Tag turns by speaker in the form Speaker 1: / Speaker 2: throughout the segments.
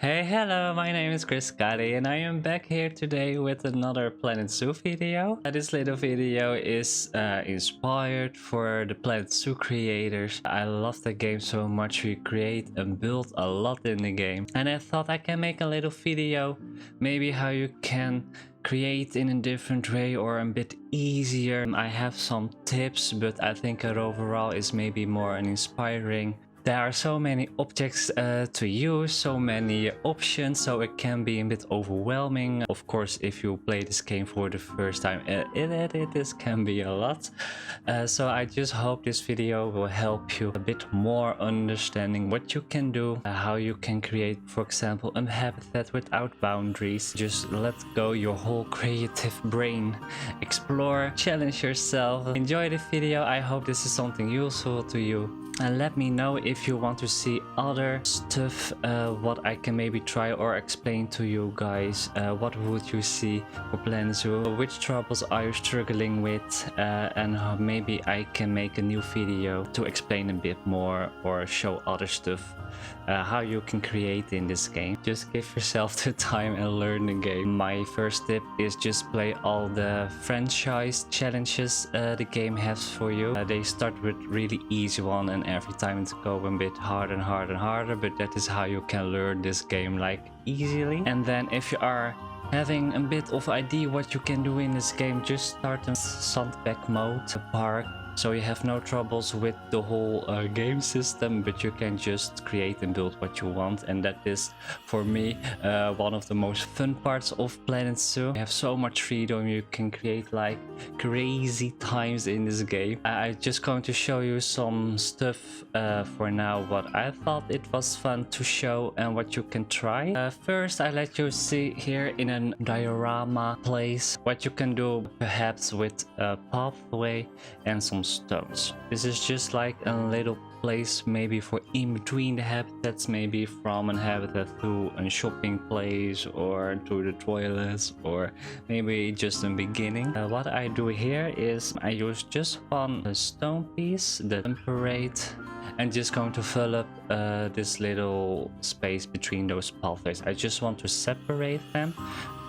Speaker 1: Hey, hello, my name is Grazie and I am back here today with another Planet Zoo video. This little video is inspired for the Planet Zoo creators. I love the game so much. We create and build a lot in the game. And I thought I can make a little video, maybe how you can create in a different way or a bit easier. I have some tips, but I think it overall is maybe more an inspiring. There are so many objects to use, so many options, so it can be a bit overwhelming. Of course, if you play this game for the first time, this can be a lot. So I just hope this video will help you a bit more understanding what you can do, how you can create, for example, a habitat without boundaries. Just let go your whole creative brain, explore, challenge yourself. Enjoy the video. I hope this is something useful to you. And let me know if you want to see other stuff, what I can maybe try or explain to you guys. What would you see for Planet Zoo? Which troubles are you struggling with? And maybe I can make a new video to explain a bit more or show other stuff. How you can create in this game. Just give yourself the time and learn the game. My first tip is just play all the franchise challenges the game has for you. They start with really easy one and every time it's going a bit harder and harder and harder, but that is how you can learn this game like easily. And then if you are having a bit of idea what you can do in this game, just start in sandbag mode, park. So you have no troubles with the whole game system, but you can just create and build what you want. And that is, for me, one of the most fun parts of Planet Zoo. You have so much freedom, you can create like crazy times in this game. I'm just going to show you some stuff for now, what I thought it was fun to show and what you can try. First, I let you see here in a diorama place what you can do perhaps with a pathway and some stones. This is just like a little place maybe for in between the habitats, maybe from a habitat to a shopping place or to the toilets, or maybe just a beginning. What I do here is I use just one stone piece, the temperate, and just going to fill up this little space between those pathways. I just want to separate them.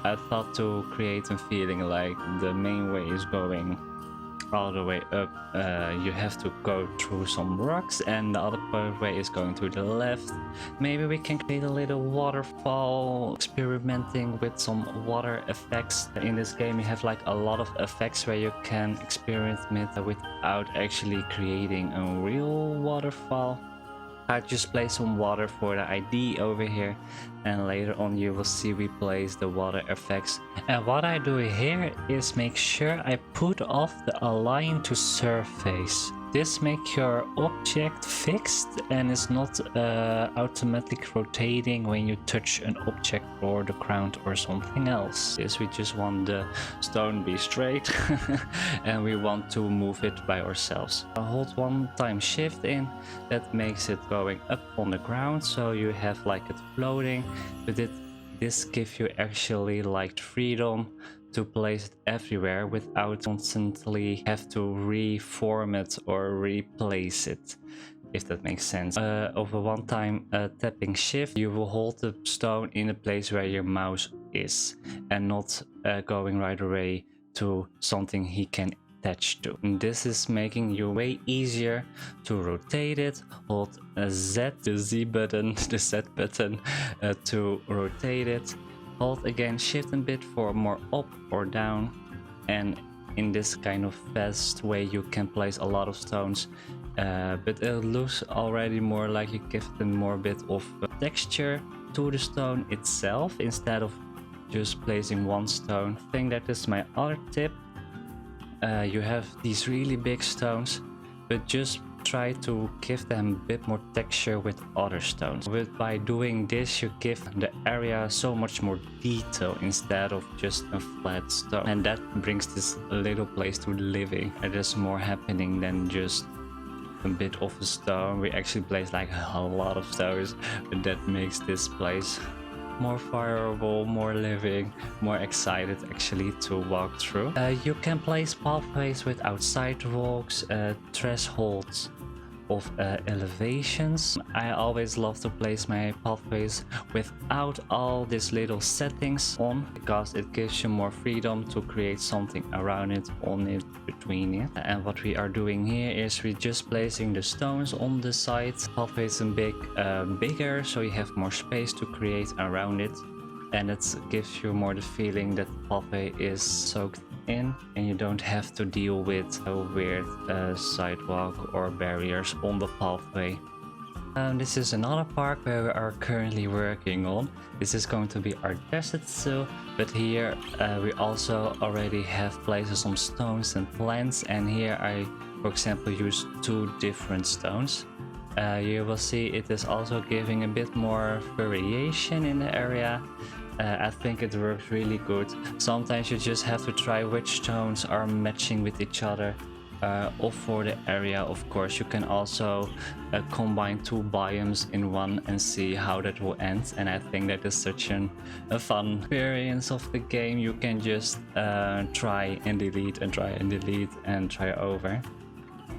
Speaker 1: I thought to create a feeling like the main way is going all the way up. You have to go through some rocks and the other pathway is going to the left. Maybe we can create a little waterfall, experimenting with some water effects. In this game you have like a lot of effects where you can experiment without actually creating a real waterfall. I just place some water for the ID over here, and later on you will see we place the water effects. And what I do here is make sure I put off the align to surface. This makes your object fixed and is not automatically rotating when you touch an object or the ground or something else. This we just want the stone be straight and we want to move it by ourselves. I hold one time shift in, that makes it going up on the ground, so you have like it floating, but this gives you actually like freedom to place it everywhere without constantly have to reform it or replace it, if that makes sense. Over one time tapping shift, you will hold the stone in the place where your mouse is and not going right away to something he can attach to. And this is making you way easier to rotate it. Hold a Z, the Z button, the Z button to rotate it. Hold again shift a bit for more up or down, and in this kind of fast way you can place a lot of stones, but it looks already more like you give them more bit of texture to the stone itself instead of just placing one stone. I think that is my other tip. You have these really big stones, but just try to give them a bit more texture with other stones. But by doing this you give the area so much more detail instead of just a flat stone, and that brings this little place to living. It is more happening than just a bit of a stone. We actually place like a lot of stones, but that makes this place more fireable, more living, more excited actually to walk through. You can place pathways without sidewalks, thresholds, of elevations. I always love to place my pathways without all these little settings on, because it gives you more freedom to create something around it, on it, between it. And what we are doing here is we're just placing the stones on the side. Pathways a bit bigger, so you have more space to create around it, and it gives you more the feeling that the pathway is soaked in and you don't have to deal with a weird sidewalk or barriers on the pathway. This is another park where we are currently working on. This is going to be our desert zoo, but here we also already have places some stones and plants, and here I, for example, use 2 different stones. You will see it is also giving a bit more variation in the area. I think it works really good. Sometimes you just have to try which stones are matching with each other. Or for the area, of course, you can also combine 2 biomes in one and see how that will end. And I think that is such a fun experience of the game. You can just try and delete and try and delete and try over.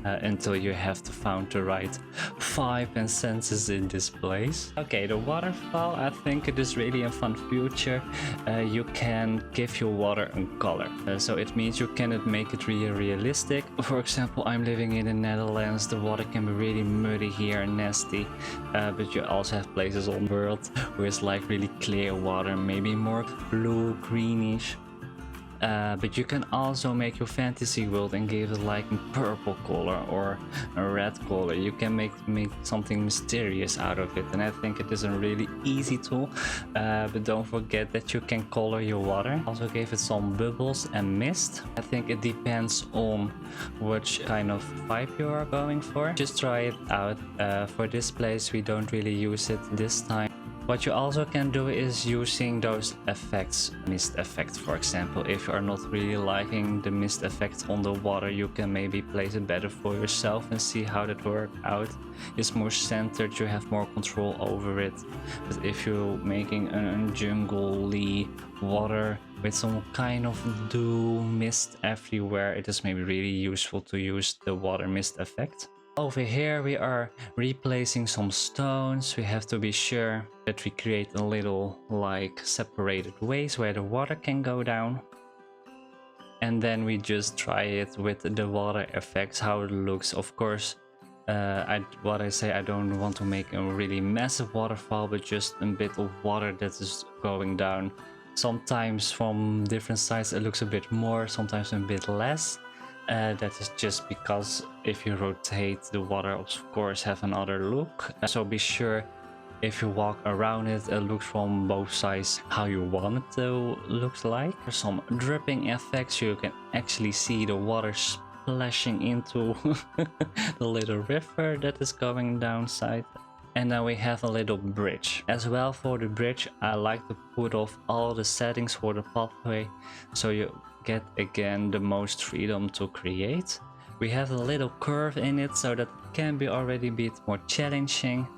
Speaker 1: Until you have to find the right 5 senses in this place. Okay, the waterfall, I think it is really a fun feature. You can give your water a color. So it means you cannot make it really realistic. For example, I'm living in the Netherlands. The water can be really muddy here and nasty. But you also have places on the world where it's like really clear water, maybe more blue, greenish. But you can also make your fantasy world and give it like a purple color or a red color. You can make something mysterious out of it, and I think it is a really easy tool. But don't forget that you can color your water. Also give it some bubbles and mist. I think it depends on which kind of vibe you are going for. Just try it out. For this place we don't really use it this time. What you also can do is using those effects, mist effect for example. If you are not really liking the mist effect on the water, you can maybe place it better for yourself and see how that works out. It's more centered, you have more control over it. But if you're making a jungle-y water with some kind of dew mist everywhere, it is maybe really useful to use the water mist effect. Over here we are replacing some stones. We have to be sure that we create a little like separated ways where the water can go down. And then we just try it with the water effects, how it looks. Of course, I don't want to make a really massive waterfall, but just a bit of water that is going down. Sometimes from different sides it looks a bit more, sometimes a bit less. That is just because if you rotate the water, of course, have another look. So be sure if you walk around it, it looks from both sides how you want it to look like. There's some dripping effects. You can actually see the water splashing into the little river that is going downside. And then we have a little bridge. As well, for the bridge, I like to put off all the settings for the pathway, so you get again the most freedom to create. We have a little curve in it, so that it can be already a bit more challenging.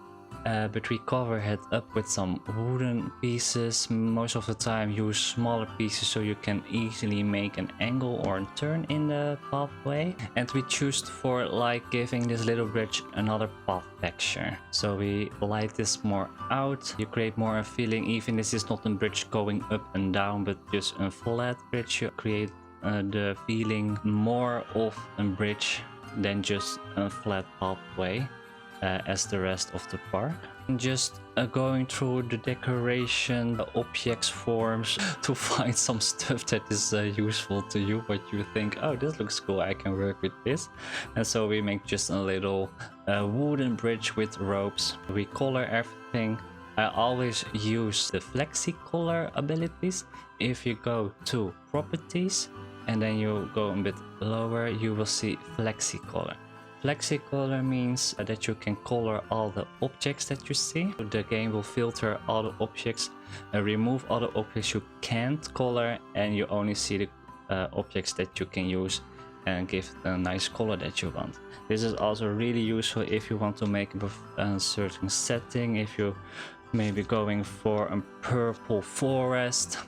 Speaker 1: But we cover it up with some wooden pieces. Most of the time use smaller pieces so you can easily make an angle or a turn in the pathway. And we choose for like giving this little bridge another path texture. So we light this more out. You create more a feeling, even this is not a bridge going up and down, but just a flat bridge. You create the feeling more of a bridge than just a flat pathway. As the rest of the park. Just going through the decoration, objects, forms to find some stuff that is useful to you, what you think, oh, this looks cool, I can work with this. And so we make just a little wooden bridge with ropes. We color everything. I always use the Flexicolor abilities. If you go to properties and then you go a bit lower, you will see Flexicolor. Flexicolor means that you can color all the objects that you see. The game will filter all the objects and remove all the objects you can't color, and you only see the objects that you can use and give a nice color that you want. This is also really useful if you want to make a certain setting. If you maybe going for a purple forest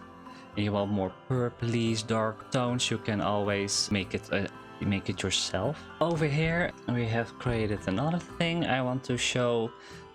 Speaker 1: and you want more purplish dark tones, you can always make it make it yourself. Over here we have created another thing. I want to show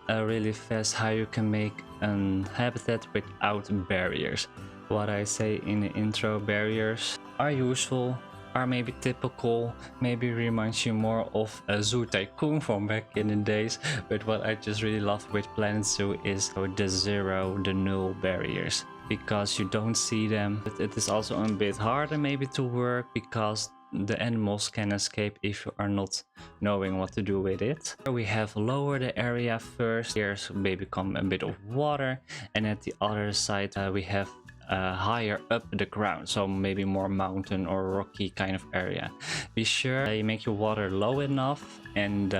Speaker 1: really fast how you can make an habitat without barriers. What I say in the intro, barriers are useful, are maybe typical, maybe reminds you more of a Zoo Tycoon from back in the days, but what I just really love with Planet Zoo is the null barriers, because you don't see them. It is also a bit harder maybe to work because the animals can escape if you are not knowing what to do with it. We have lowered the area first. Here's maybe come a bit of water, and at the other side we have higher up the ground, so maybe more mountain or rocky kind of area. Be sure you make your water low enough and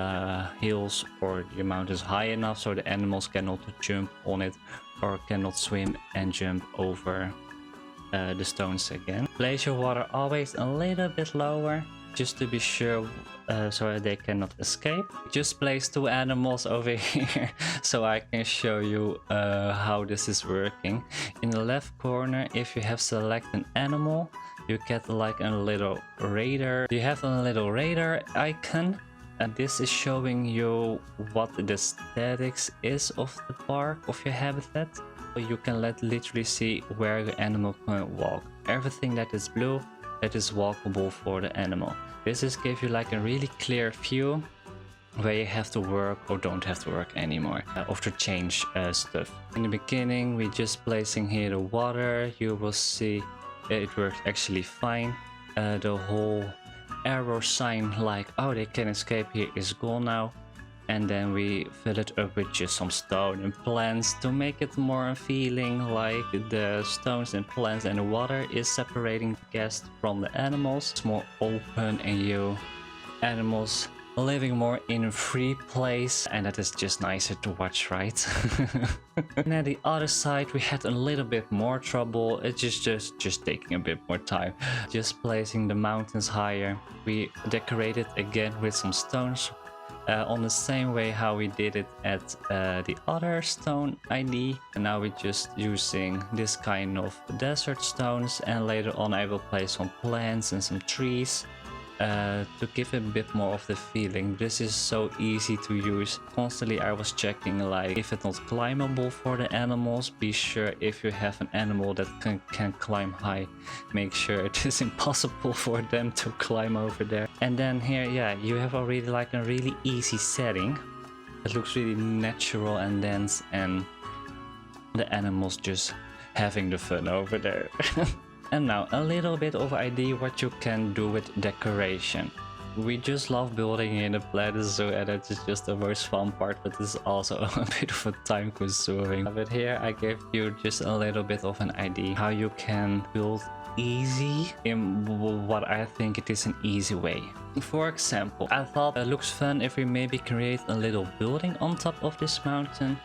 Speaker 1: hills or your mountains high enough so the animals cannot jump on it or cannot swim and jump over the stones again. Place your water always a little bit lower just to be sure so that they cannot escape. Just place 2 animals over here so I can show you how this is working. In the left corner, if you have select an animal, you get like a little radar. You have a little radar icon, and this is showing you what the statics is of the park, of your habitat. You can literally see where the animal can walk. Everything that is blue, that is walkable for the animal. This is give you like a really clear view where you have to work or don't have to work anymore, or to change stuff. In the beginning, we're just placing here the water. You will see it works actually fine. The whole arrow sign like, oh, they can escape here is gone now. And then we fill it up with just some stone and plants to make it more feeling like the stones and plants and the water is separating the guests from the animals. It's more open and you animals living more in a free place, and that is just nicer to watch, right? And at the other side we had a little bit more trouble. It's just taking a bit more time. Just placing the mountains higher. We decorated again with some stones. On the same way how we did it at the other stone ID. And now we're just using this kind of desert stones, and later on I will place some plants and some trees to give it a bit more of the feeling. This is so easy to use. Constantly I was checking like if it's not climbable for the animals. Be sure if you have an animal that can climb high, make sure it is impossible for them to climb over there. And then here, yeah, you have already like a really easy setting. It looks really natural and dense, and the animals just having the fun over there. And now a little bit of idea what you can do with decoration. We just love building in a Planet Zoo, and it is just the most fun part, but it's also a bit of a time consuming. But here I gave you just a little bit of an idea how you can build easy in what I think it is an easy way. For example, I thought it looks fun if we maybe create a little building on top of this mountain.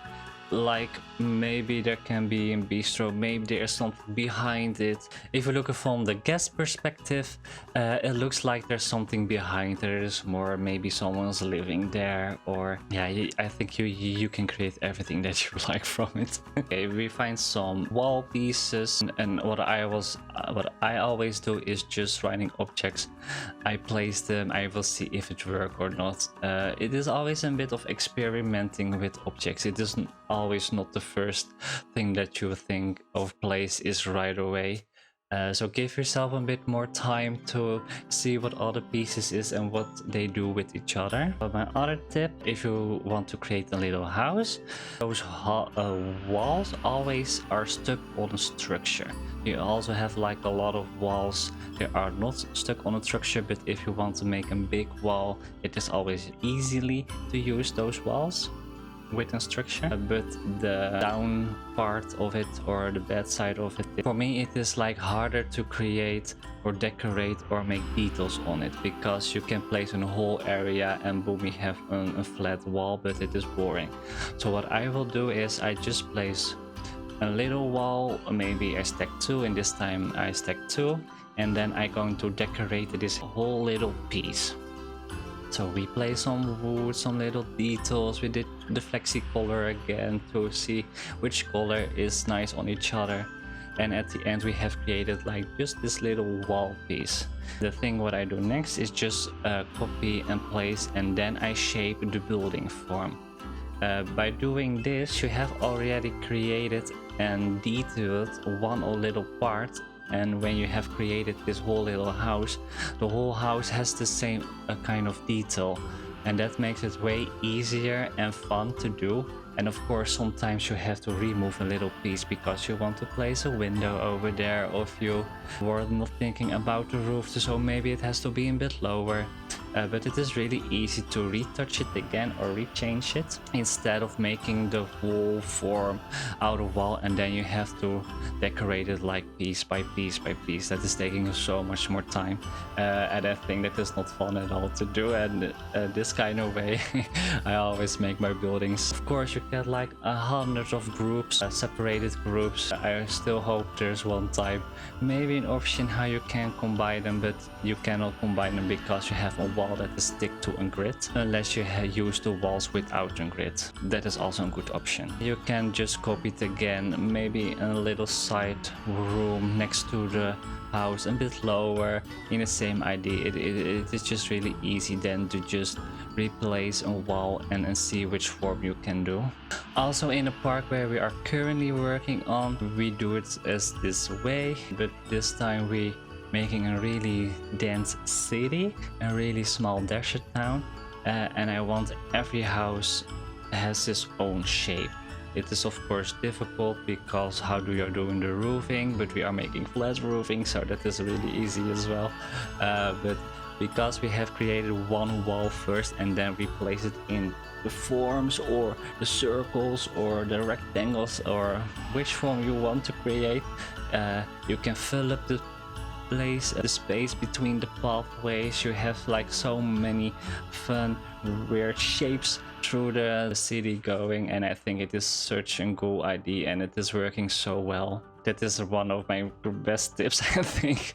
Speaker 1: Like maybe there can be a bistro, maybe there's something behind it. If you look from the guest perspective, it looks like there's something behind. There is more, maybe someone's living there, or yeah, I think you can create everything that you like from it. Okay, we find some wall pieces, and what I always do is just writing objects. I place them, I will see if it works or not. It is always a bit of experimenting with objects. It isn't always not the first thing that you think of place is right away. So give yourself a bit more time to see what other pieces is and what they do with each other. But my other tip, if you want to create a little house, those walls always are stuck on a structure. You also have like a lot of walls that are not stuck on a structure, but if you want to make a big wall, it is always easily to use those walls with a structure, but the down part of it or the bad side of it, for me it is like harder to create or decorate or make details on it, because you can place in a whole area and boom, we have a flat wall, but it is boring. So what I will do is I just place a little wall, maybe I stack 2, and this time I stack 2, and then I'm going to decorate this whole little piece. So we play some wood, some little details. We did the Flexicolor again to see which color is nice on each other. and at the end we have created like just this little wall piece. The thing what I do next is just copy and place, and then I shape the building form. By doing this, you have already created and detailed one little part, and when you have created this whole little house, the whole house has the same kind of detail, and that makes it way easier and fun to do. And of course sometimes you have to remove a little piece because you want to place a window over there, or if you were not thinking about the roof, so maybe it has to be a bit lower. But it is really easy to retouch it again or rechange it, instead of making the whole form out of wall and then you have to decorate it like piece by piece by piece. That is taking so much more time, and I think that is not fun at all to do. And this kind of way I always make my buildings. Of course you get like 100 of groups, separated groups. I still hope there's one time maybe an option how you can combine them, but you cannot combine them because you have a wall that is stick to a grid, unless you use the walls without a grid. That is also a good option. You can just copy it again, maybe a little side room next to the house, a bit lower, in the same idea. It is just really easy then to just replace a wall and see which form you can do. Also in the park where we are currently working on, we do it as this way, but this time we making a really dense city, a really small desert town, and I want every house has its own shape. It is of course difficult because how do you do in the roofing, but we are making flat roofing, so that is really easy as well. But because we have created one wall first and then replace it in the forms or the circles or the rectangles or which form you want to create, you can fill up the space between the pathways. You have like so many fun weird shapes through the city going, and I think it is such a cool idea and it is working so well. That is one of my best tips, I think.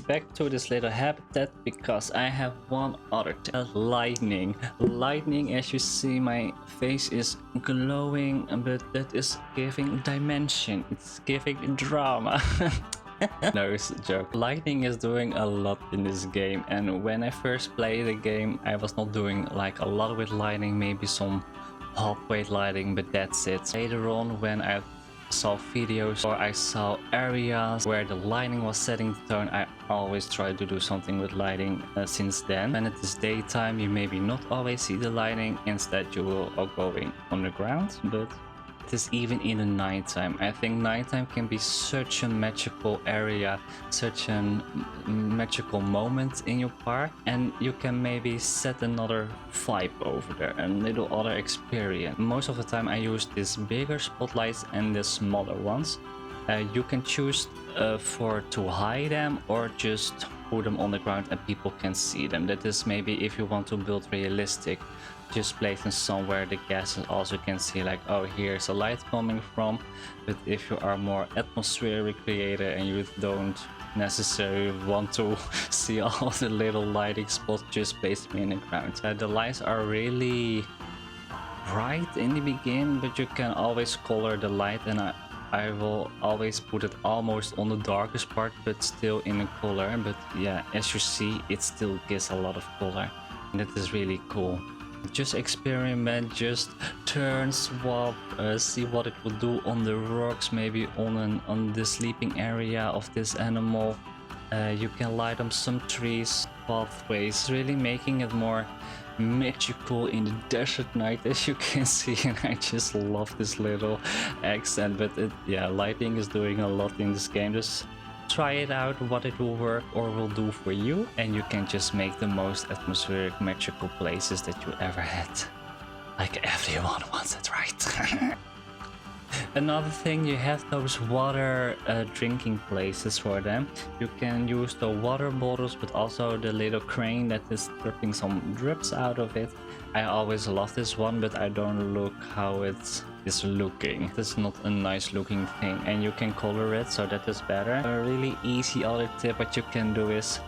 Speaker 1: Back to this little habitat, because I have one other tip. Lightning. Lightning, as you see, my face is glowing, but that is giving dimension. It's giving drama. No, it's a joke. Lightning is doing a lot in this game, and when I first played the game I was not doing like a lot with lighting, maybe some halfway lighting, but that's it. Later on, when I saw videos or I saw areas where the lighting was setting the tone, I always try to do something with lighting since then. When it is daytime you maybe not always see the lighting, instead you will all going underground, but it is even in the nighttime. I think nighttime can be such a magical area, such a magical moment in your park, and you can maybe set another vibe over there, a little other experience. Most of the time I use these bigger spotlights and the smaller ones. You can choose to hide them or just put them on the ground and people can see them. That is maybe if you want to build realistic, just place them somewhere the guests also can see like, oh, here's a light coming from. But if you are more atmospheric creator and you don't necessarily want to see all the little lighting spots, just place them in the ground. The lights are really bright in the beginning, but you can always color the light, and I will always put it almost on the darkest part but still in a color. But yeah, as you see, it still gives a lot of color, and that is really cool. Just experiment, just turn, swap, see what it will do on the rocks, maybe on the sleeping area of this animal. You can light up some trees, pathways, really making it more magical in the desert night, as you can see. And I just love this little accent. But yeah, lighting is doing a lot in this game. Just try it out, what it will work or will do for you, and you can just make the most atmospheric magical places that you ever had, like everyone wants it, right? Another thing, you have those water drinking places for them. You can use the water bottles, but also the little crane that is dripping some drips out of it. I always love this one, but I don't look how it is looking. It's not a nice looking thing, and you can color it, so that is better. A really easy other tip what you can do is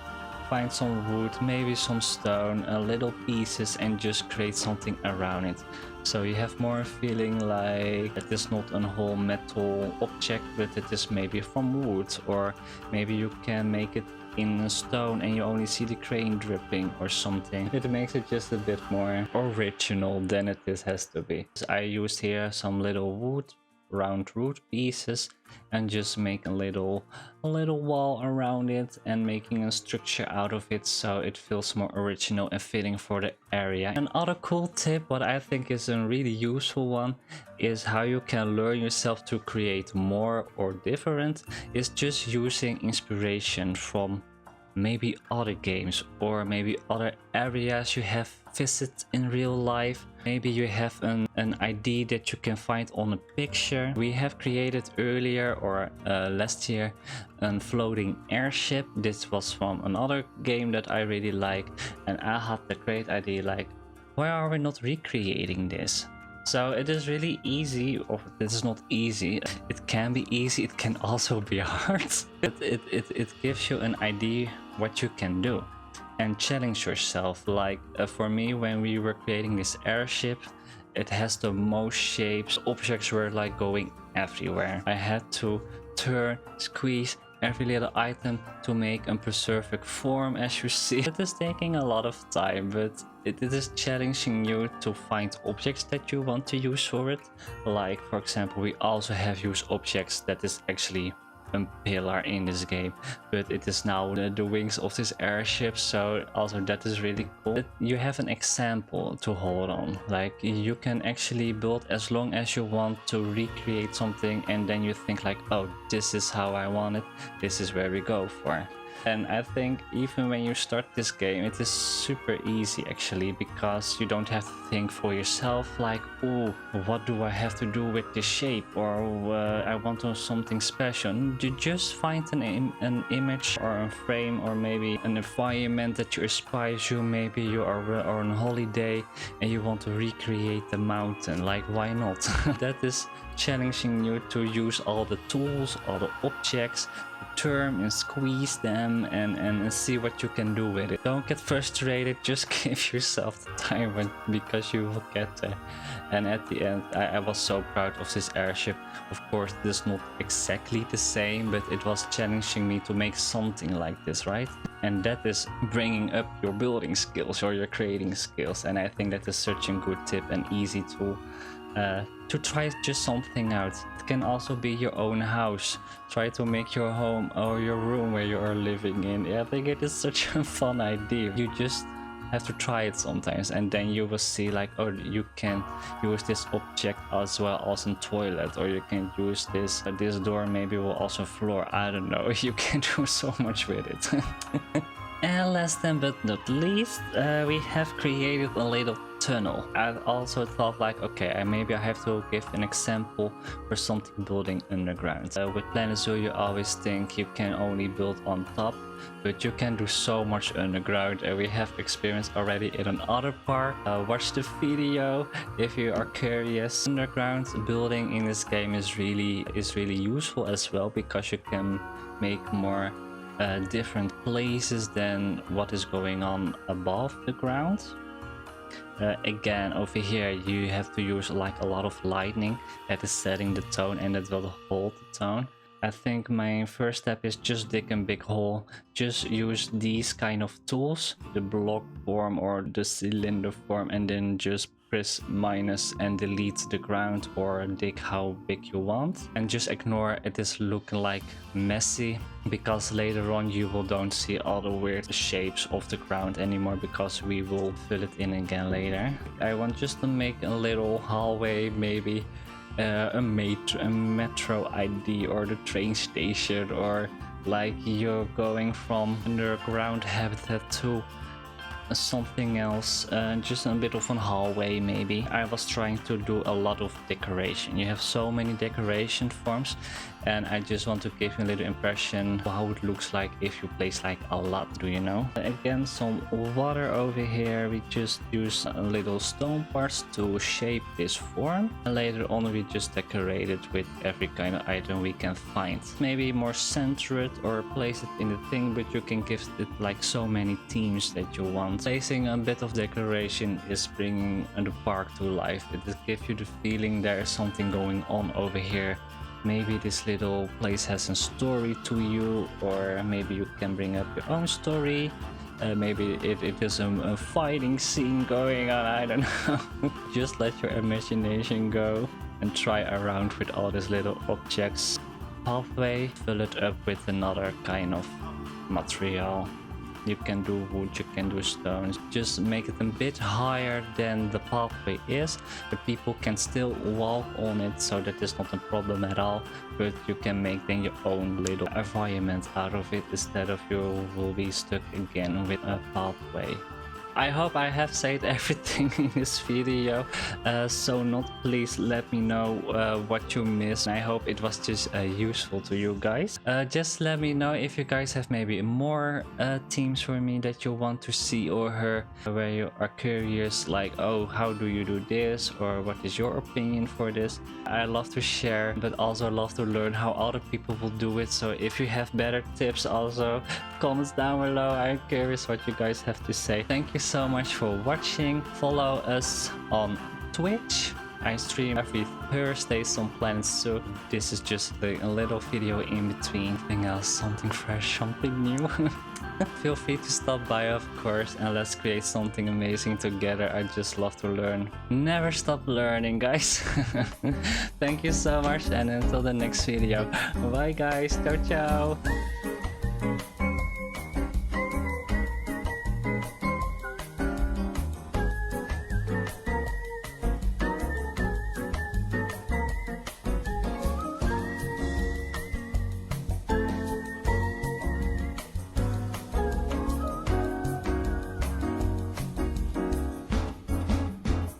Speaker 1: find some wood, maybe some stone, little pieces, and just create something around it. So you have more feeling like it is not a whole metal object, but it is maybe from wood, or maybe you can make it in stone and you only see the crane dripping or something. It makes it just a bit more original than it has to be. I used here some little wood, round wood pieces, and just make a little wall around it and making a structure out of it so it feels more original and fitting for the area. Another cool tip, what I think is a really useful one, is how you can learn yourself to create more or different, is just using inspiration from maybe other games or maybe other areas you have visited in real life. Maybe you have an idea that you can find on a picture. We have created earlier or last year a floating airship. This was from another game that I really like, and I had the great idea like, why are we not recreating this? So it is really easy, or this is not easy. It can be easy, it can also be hard. It gives you an idea what you can do and challenge yourself. Like for me, when we were creating this airship, it has the most shapes. Objects were like going everywhere. I had to turn, squeeze every little item to make a perfect form, as you see. It is taking a lot of time, but it is challenging you to find objects that you want to use for it. Like for example, we also have used objects that is actually a pillar in this game, but it is now the wings of this airship, so also that is really cool. But you have an example to hold on, like you can actually build as long as you want to recreate something, and then you think like, oh, this is how I want it, this is where we go for. And I think even when you start this game, it is super easy actually, because you don't have to think for yourself like, oh, what do I have to do with this shape, or I want to something special. You just find an image or a frame, or maybe an environment that inspires you. Maybe you are on holiday and you want to recreate the mountain, like why not? That is challenging you to use all the tools, all the objects, turn and squeeze them and see what you can do with it. Don't get frustrated, just give yourself the time because you will get there. And at the end, I was so proud of this airship. Of course, it is not exactly the same, but it was challenging me to make something like this, right? And that is bringing up your building skills or your creating skills. And I think that is such a good tip and easy tool to try just something out. It can also be your own house. Try to make your home or your room where you are living in. I think it is such a fun idea. You just have to try it sometimes, and then you will see like, oh, you can use this object as well as a toilet, or you can use this door maybe will also floor. I don't know. You can do so much with it. And last but not least, we have created a little tunnel. I also thought like, okay, maybe I have to give an example for something building underground. With Planet Zoo, you always think you can only build on top, but you can do so much underground, and we have experience already in another part. Watch the video if you are curious. Underground building in this game is really useful as well, because you can make more different places than what is going on above the ground. Again, over here you have to use like a lot of lightning that is setting the tone, and that will hold the tone. I think my first step is just dig a big hole. Just use these kind of tools, the block form or the cylinder form, and then just press minus and delete the ground, or dig how big you want, and just ignore it is looking like messy, because later on you will don't see all the weird shapes of the ground anymore, because we will fill it in again later. I want just to make a little hallway, maybe a metro ID or the train station, or like you're going from underground habitat to something else, just a bit of a hallway maybe. I was trying to do a lot of decoration. You have so many decoration forms, and I just want to give you a little impression of how it looks like if you place like a lot, do you know? Again, some water over here. We just use little stone parts to shape this form, and later on we just decorate it with every kind of item we can find. Maybe more center it or place it in the thing, but you can give it like so many themes that you want. Placing a bit of decoration is bringing the park to life. It gives you the feeling there is something going on over here. Maybe this little place has a story to you, or maybe you can bring up your own story. Maybe it is a fighting scene going on, I don't know. Just let your imagination go and try around with all these little objects. Pathway, fill it up with another kind of material. You can do wood, you can do stones. Just make it a bit higher than the pathway is, but people can still walk on it, so that is not a problem at all. But you can make then your own little environment out of it, instead of you will be stuck again with a pathway. I hope I have said everything in this video. So not, please let me know what you missed. I hope it was just useful to you guys. Just let me know if you guys have maybe more themes for me that you want to see or hear, where you are curious like, oh, how do you do this, or what is your opinion for this. I love to share, but also love to learn how other people will do it. So if you have better tips, also comments down below. I'm curious what you guys have to say. Thank you so much for watching. Follow us on Twitch. I stream every Thursday some Planet Zoo. This is just a little video in between. Something else, something fresh, something new. Feel free to stop by, of course, and let's create something amazing together. I just love to learn. Never stop learning, guys. Thank you so much, and until the next video. Bye guys, ciao ciao.